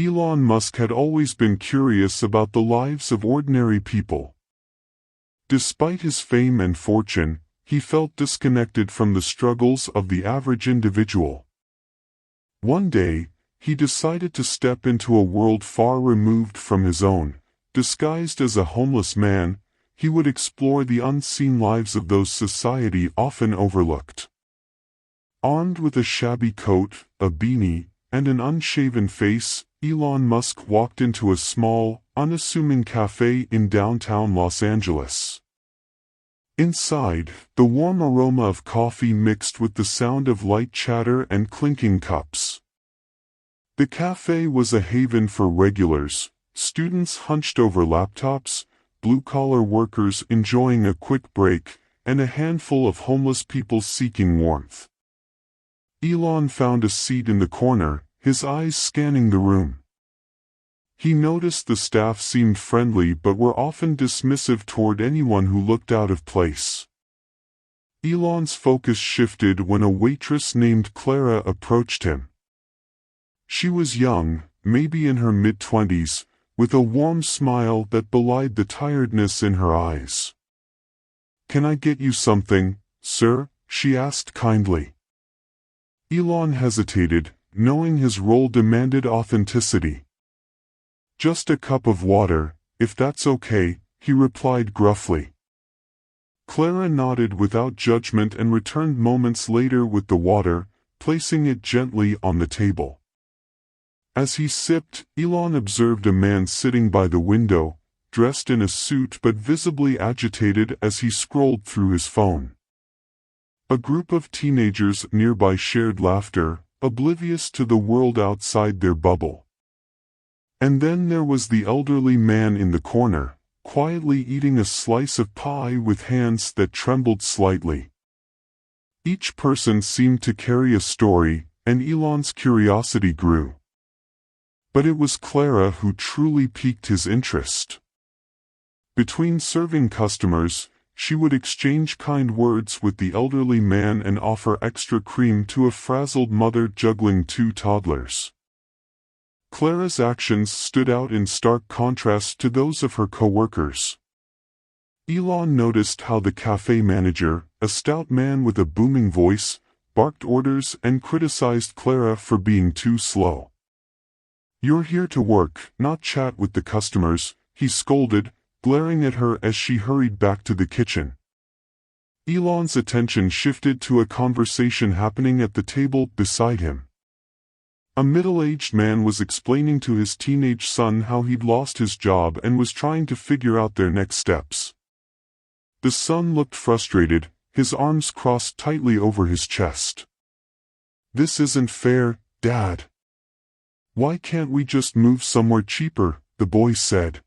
Elon Musk had always been curious about the lives of ordinary people. Despite his fame and fortune, he felt disconnected from the struggles of the average individual. One day, he decided to step into a world far removed from his own. Disguised as a homeless man, he would explore the unseen lives of those society often overlooked. Armed with a shabby coat, a beanie, and an unshaven face, Elon Musk walked into a small, unassuming café in downtown Los Angeles. Inside, the warm aroma of coffee mixed with the sound of light chatter and clinking cups. The café was a haven for regulars, students hunched over laptops, blue-collar workers enjoying a quick break, and a handful of homeless people seeking warmth. Elon found a seat in the corner, his eyes scanning the room. He noticed the staff seemed friendly but were often dismissive toward anyone who looked out of place. Elon's focus shifted when a waitress named Clara approached him. She was young, maybe in her mid-20s, with a warm smile that belied the tiredness in her eyes. "Can I get you something, sir?" she asked kindly. Elon hesitated, knowing his role demanded authenticity. "Just a cup of water, if that's okay," he replied gruffly. Clara nodded without judgment and returned moments later with the water, placing it gently on the table. As he sipped, Elon observed a man sitting by the window, dressed in a suit but visibly agitated as he scrolled through his phone. A group of teenagers nearby shared laughter, oblivious to the world outside their bubble. And then there was the elderly man in the corner, quietly eating a slice of pie with hands that trembled slightly. Each person seemed to carry a story, and Elon's curiosity grew. But it was Clara who truly piqued his interest. Between serving customers, she would exchange kind words with the elderly man and offer extra cream to a frazzled mother juggling two toddlers. Clara's actions stood out in stark contrast to those of her co-workers. Elon noticed how the cafe manager, a stout man with a booming voice, barked orders and criticized Clara for being too slow. "You're here to work, not chat with the customers," he scolded, glaring at her as she hurried back to the kitchen. Elon's attention shifted to a conversation happening at the table beside him. A middle-aged man was explaining to his teenage son how he'd lost his job and was trying to figure out their next steps. The son looked frustrated, his arms crossed tightly over his chest. "This isn't fair, Dad. Why can't we just move somewhere cheaper?" the boy said.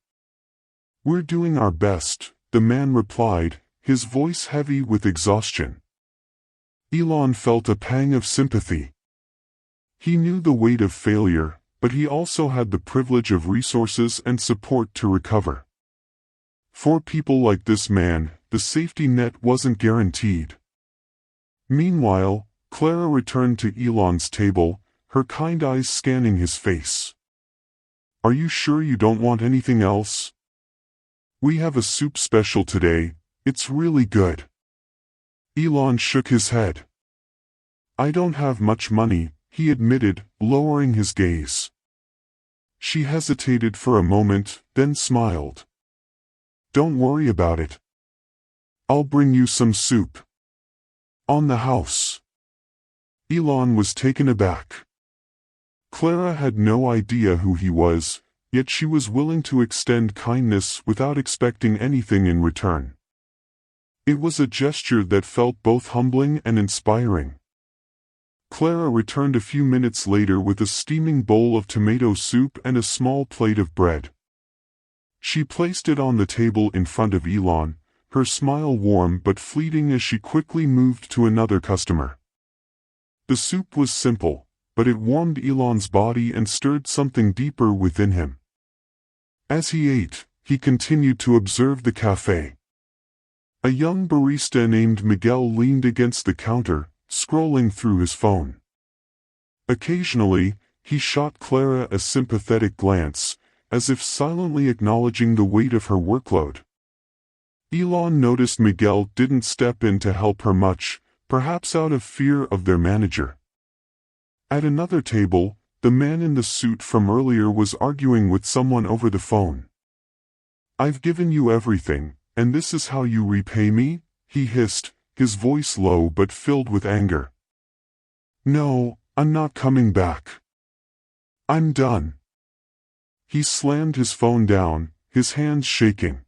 "We're doing our best," the man replied, his voice heavy with exhaustion. Elon felt a pang of sympathy. He knew the weight of failure, but he also had the privilege of resources and support to recover. For people like this man, the safety net wasn't guaranteed. Meanwhile, Clara returned to Elon's table, her kind eyes scanning his face. "Are you sure you don't want anything else? We have a soup special today, it's really good." Elon shook his head. "I don't have much money," he admitted, lowering his gaze. She hesitated for a moment, then smiled. "Don't worry about it. I'll bring you some soup." "On the house." Elon was taken aback. Clara had no idea who he was, yet she was willing to extend kindness without expecting anything in return. It was a gesture that felt both humbling and inspiring. Clara returned a few minutes later with a steaming bowl of tomato soup and a small plate of bread. She placed it on the table in front of Elon, her smile warm but fleeting as she quickly moved to another customer. The soup was simple, but it warmed Elon's body and stirred something deeper within him. As he ate, he continued to observe the cafe. A young barista named Miguel leaned against the counter, scrolling through his phone. Occasionally, he shot Clara a sympathetic glance, as if silently acknowledging the weight of her workload. Elon noticed Miguel didn't step in to help her much, perhaps out of fear of their manager. At another table, the man in the suit from earlier was arguing with someone over the phone. "I've given you everything, and this is how you repay me?" he hissed, his voice low but filled with anger. "No, I'm not coming back. I'm done." He slammed his phone down, his hands shaking.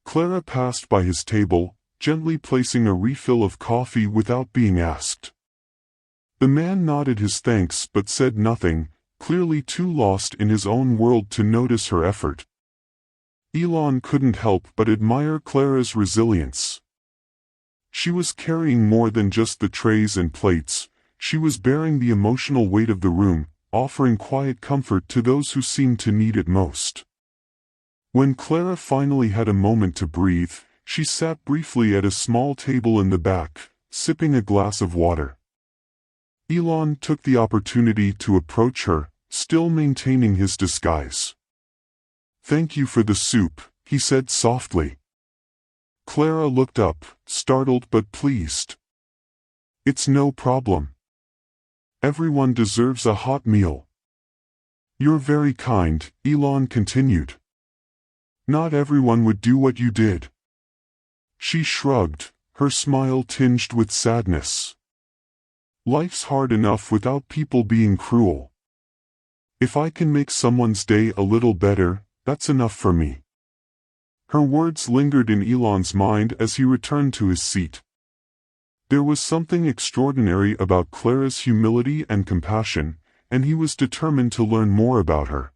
Clara passed by his table, gently placing a refill of coffee without being asked. The man nodded his thanks but said nothing, clearly too lost in his own world to notice her effort. Elon couldn't help but admire Clara's resilience. She was carrying more than just the trays and plates, she was bearing the emotional weight of the room, offering quiet comfort to those who seemed to need it most. When Clara finally had a moment to breathe, she sat briefly at a small table in the back, sipping a glass of water. Elon took the opportunity to approach her, still maintaining his disguise. "Thank you for the soup," he said softly. Clara looked up, startled but pleased. "It's no problem. Everyone deserves a hot meal." "You're very kind," Elon continued. "Not everyone would do what you did." She shrugged, her smile tinged with sadness. "Life's hard enough without people being cruel. If I can make someone's day a little better, that's enough for me." Her words lingered in Elon's mind as he returned to his seat. There was something extraordinary about Clara's humility and compassion, and he was determined to learn more about her.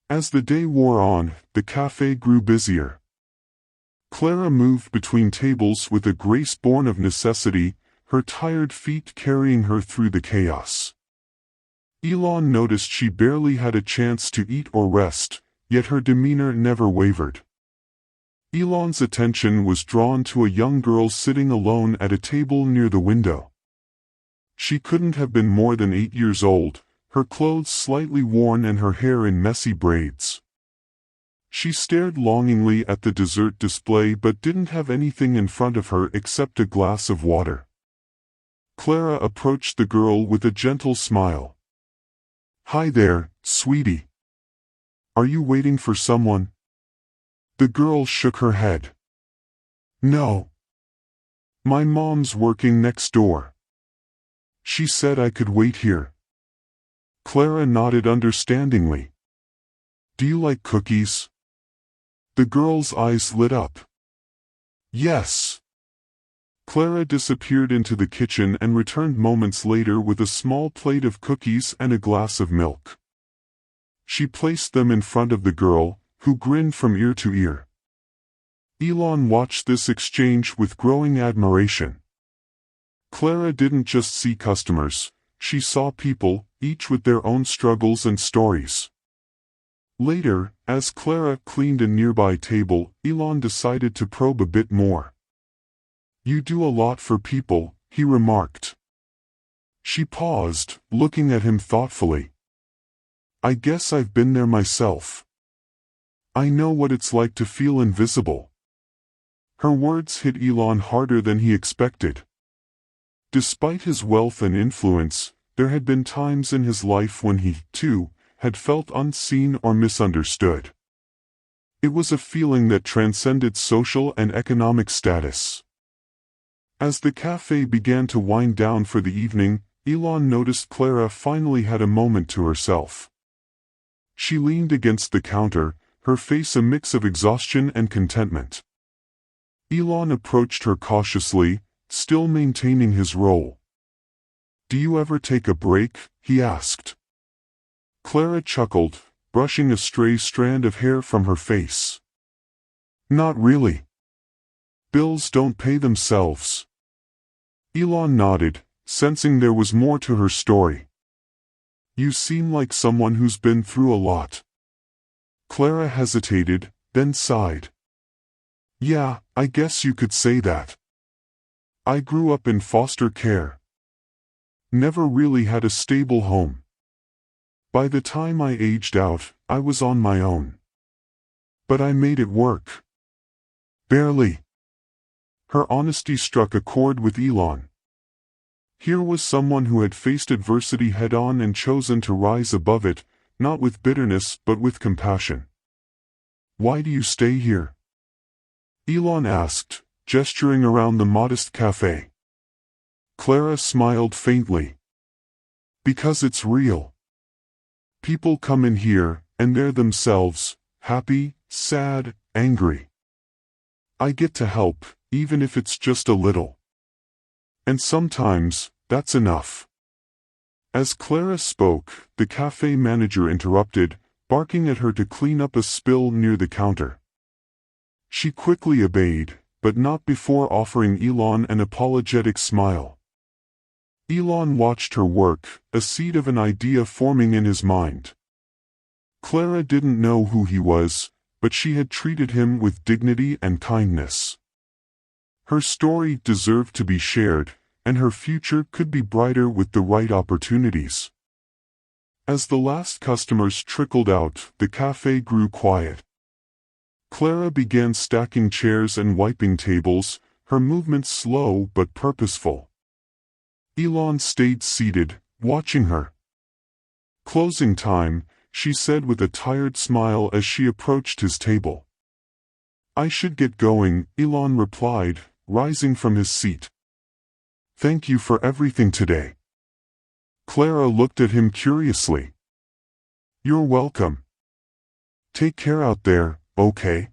As the day wore on, the café grew busier. Clara moved between tables with a grace born of necessity, her tired feet carrying her through the chaos. Elon noticed she barely had a chance to eat or rest, yet her demeanor never wavered. Elon's attention was drawn to a young girl sitting alone at a table near the window. She couldn't have been more than 8 years old, her clothes slightly worn and her hair in messy braids. She stared longingly at the dessert display but didn't have anything in front of her except a glass of water. Clara approached the girl with a gentle smile. "Hi there, sweetie. Are you waiting for someone?" The girl shook her head. "No. My mom's working next door. She said I could wait here." Clara nodded understandingly. "Do you like cookies?" The girl's eyes lit up. "Yes." Clara disappeared into the kitchen and returned moments later with a small plate of cookies and a glass of milk. She placed them in front of the girl, who grinned from ear to ear. Elon watched this exchange with growing admiration. Clara didn't just see customers, she saw people, each with their own struggles and stories. Later, as Clara cleaned a nearby table, Elon decided to probe a bit more. "You do a lot for people," he remarked. She paused, looking at him thoughtfully. "I guess I've been there myself. I know what it's like to feel invisible." Her words hit Elon harder than he expected. Despite his wealth and influence, there had been times in his life when he, too, had felt unseen or misunderstood. It was a feeling that transcended social and economic status. As the café began to wind down for the evening, Elon noticed Clara finally had a moment to herself. She leaned against the counter, her face a mix of exhaustion and contentment. Elon approached her cautiously, still maintaining his role. "Do you ever take a break?" he asked. Clara chuckled, brushing a stray strand of hair from her face. "Not really. Bills don't pay themselves." Elon nodded, sensing there was more to her story. "You seem like someone who's been through a lot." Clara hesitated, then sighed. "Yeah, I guess you could say that. I grew up in foster care. Never really had a stable home. By the time I aged out, I was on my own. But I made it work. Barely. Her honesty struck a chord with Elon. Here was someone who had faced adversity head-on and chosen to rise above it, not with bitterness but with compassion. "Why do you stay here?" Elon asked, gesturing around the modest café. Clara smiled faintly. "Because it's real. People come in here, and they're themselves, happy, sad, angry. I get to help, even if it's just a little. And sometimes, that's enough." As Clara spoke, the cafe manager interrupted, barking at her to clean up a spill near the counter. She quickly obeyed, but not before offering Elon an apologetic smile. Elon watched her work, a seed of an idea forming in his mind. Clara didn't know who he was, but she had treated him with dignity and kindness. Her story deserved to be shared, and her future could be brighter with the right opportunities. As the last customers trickled out, the cafe grew quiet. Clara began stacking chairs and wiping tables, her movements slow but purposeful. Elon stayed seated, watching her. "Closing time," she said with a tired smile as she approached his table. "I should get going," Elon replied, rising from his seat. "Thank you for everything today." Clara looked at him curiously. "You're welcome. Take care out there, okay?"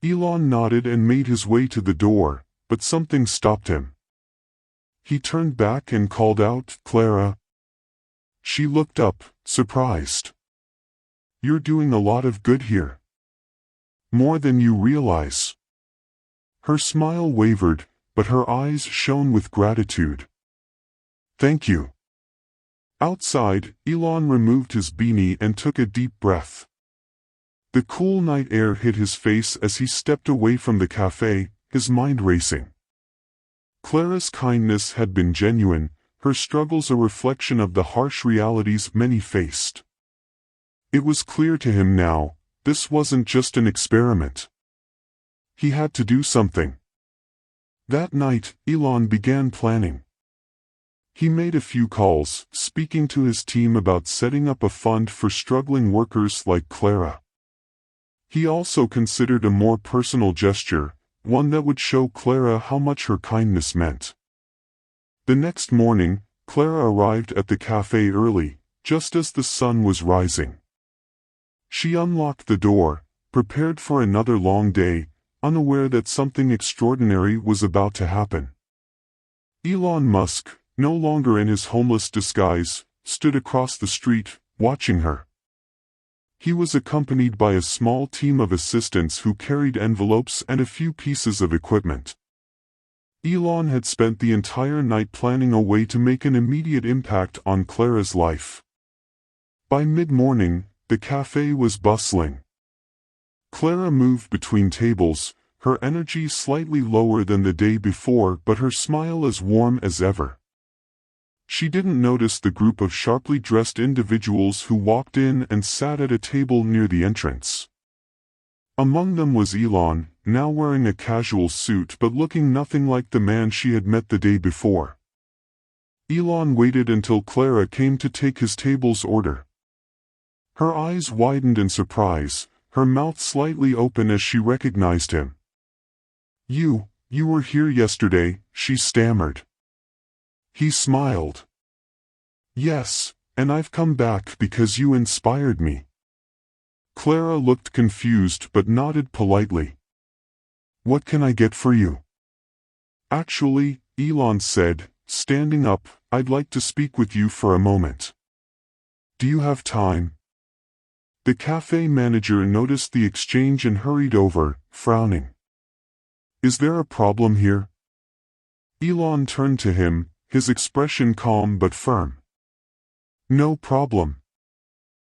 Elon nodded and made his way to the door, but something stopped him. He turned back and called out, "Clara." She looked up, surprised. "You're doing a lot of good here. More than you realize." Her smile wavered, but her eyes shone with gratitude. "Thank you." Outside, Elon removed his beanie and took a deep breath. The cool night air hit his face as he stepped away from the cafe, his mind racing. Clara's kindness had been genuine, her struggles a reflection of the harsh realities many faced. It was clear to him now, this wasn't just an experiment. He had to do something. That night, Elon began planning. He made a few calls, speaking to his team about setting up a fund for struggling workers like Clara. He also considered a more personal gesture, one that would show Clara how much her kindness meant. The next morning, Clara arrived at the cafe early, just as the sun was rising. She unlocked the door, prepared for another long day, unaware that something extraordinary was about to happen. Elon Musk, no longer in his homeless disguise, stood across the street, watching her. He was accompanied by a small team of assistants who carried envelopes and a few pieces of equipment. Elon had spent the entire night planning a way to make an immediate impact on Clara's life. By mid-morning, the cafe was bustling. Clara moved between tables, her energy slightly lower than the day before but her smile as warm as ever. She didn't notice the group of sharply dressed individuals who walked in and sat at a table near the entrance. Among them was Elon, now wearing a casual suit but looking nothing like the man she had met the day before. Elon waited until Clara came to take his table's order. Her eyes widened in surprise, her mouth slightly open as she recognized him. You were here yesterday," she stammered. He smiled. "Yes, and I've come back because you inspired me." Clara looked confused but nodded politely. "What can I get for you?" "Actually," Elon said, standing up, "I'd like to speak with you for a moment." "Do you have time?" The cafe manager noticed the exchange and hurried over, frowning. "Is there a problem here?" Elon turned to him, his expression calm but firm. "No problem.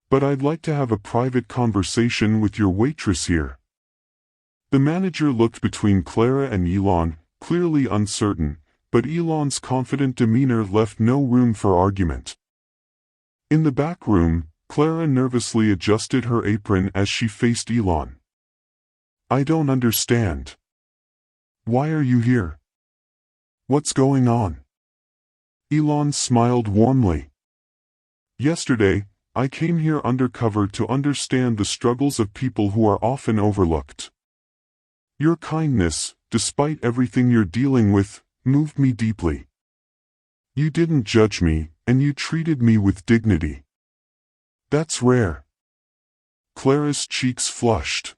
But I'd like to have a private conversation with your waitress here." The manager looked between Clara and Elon, clearly uncertain, but Elon's confident demeanor left no room for argument. In the back room, Clara nervously adjusted her apron as she faced Elon. "I don't understand. Why are you here? What's going on?" Elon smiled warmly. "Yesterday, I came here undercover to understand the struggles of people who are often overlooked. Your kindness, despite everything you're dealing with, moved me deeply. You didn't judge me, and you treated me with dignity. That's rare." Clara's cheeks flushed.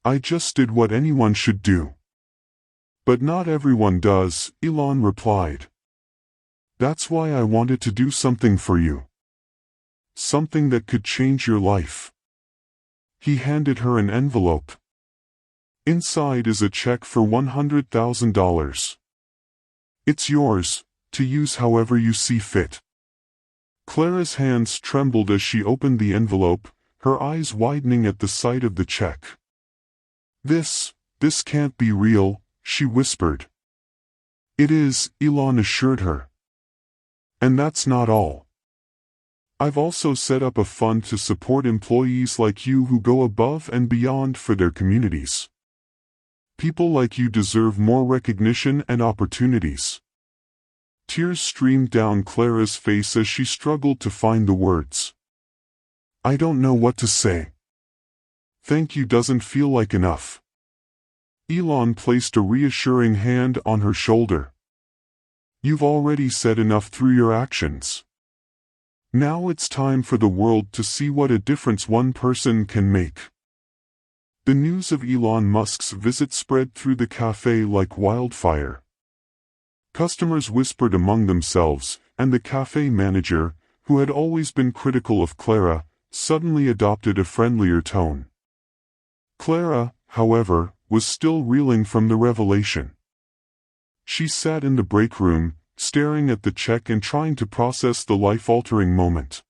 "I just did what anyone should do." "But not everyone does," Elon replied. "That's why I wanted to do something for you. Something that could change your life." He handed her an envelope. Inside is a check for $100,000. "It's yours, to use however you see fit." Clara's hands trembled as she opened the envelope, her eyes widening at the sight of the check. This can't be real," she whispered. "It is," Elon assured her. "And that's not all. I've also set up a fund to support employees like you who go above and beyond for their communities. People like you deserve more recognition and opportunities." Tears streamed down Clara's face as she struggled to find the words. "I don't know what to say. Thank you doesn't feel like enough." Elon placed a reassuring hand on her shoulder. "You've already said enough through your actions. Now it's time for the world to see what a difference one person can make." The news of Elon Musk's visit spread through the café like wildfire. Customers whispered among themselves, and the café manager, who had always been critical of Clara, suddenly adopted a friendlier tone. Clara, however, was still reeling from the revelation. She sat in the break room, staring at the check and trying to process the life-altering moment.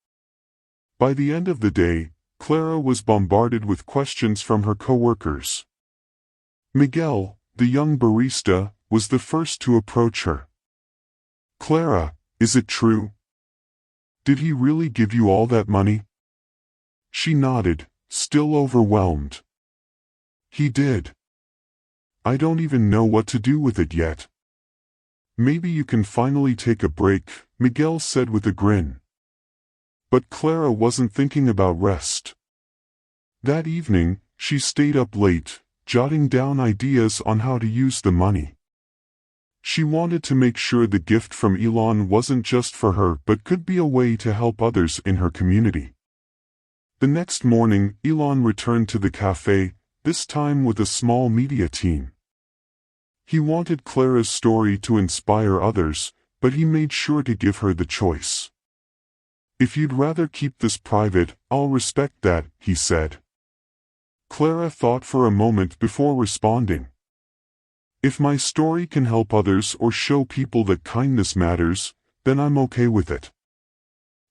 By the end of the day, Clara was bombarded with questions from her coworkers. Miguel, the young barista, was the first to approach her. "Clara, is it true? Did he really give you all that money?" She nodded, still overwhelmed. "He did. I don't even know what to do with it yet." "Maybe you can finally take a break," Miguel said with a grin. But Clara wasn't thinking about rest. That evening, she stayed up late, jotting down ideas on how to use the money. She wanted to make sure the gift from Elon wasn't just for her but could be a way to help others in her community. The next morning, Elon returned to the café, this time with a small media team. He wanted Clara's story to inspire others, but he made sure to give her the choice. "If you'd rather keep this private, I'll respect that," he said. Clara thought for a moment before responding. "If my story can help others or show people that kindness matters, then I'm okay with it."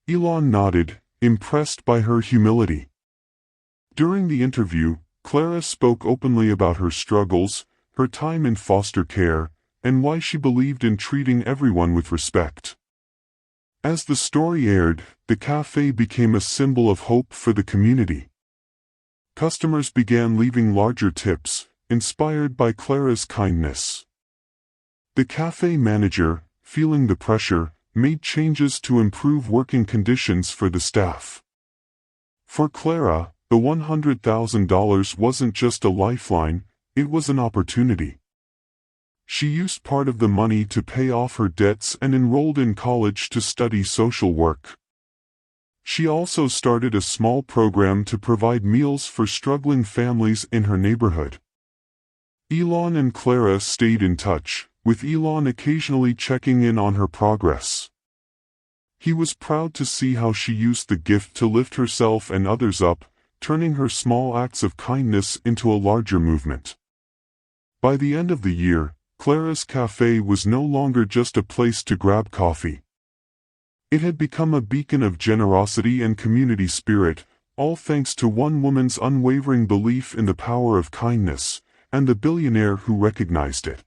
Elon nodded, impressed by her humility. During the interview, Clara spoke openly about her struggles, her time in foster care, and why she believed in treating everyone with respect. As the story aired, the café became a symbol of hope for the community. Customers began leaving larger tips, inspired by Clara's kindness. The café manager, feeling the pressure, made changes to improve working conditions for the staff. For Clara, the $100,000 wasn't just a lifeline, it was an opportunity. She used part of the money to pay off her debts and enrolled in college to study social work. She also started a small program to provide meals for struggling families in her neighborhood. Elon and Clara stayed in touch, with Elon occasionally checking in on her progress. He was proud to see how she used the gift to lift herself and others up, turning her small acts of kindness into a larger movement. By the end of the year, Clara's Café was no longer just a place to grab coffee. It had become a beacon of generosity and community spirit, all thanks to one woman's unwavering belief in the power of kindness, and the billionaire who recognized it.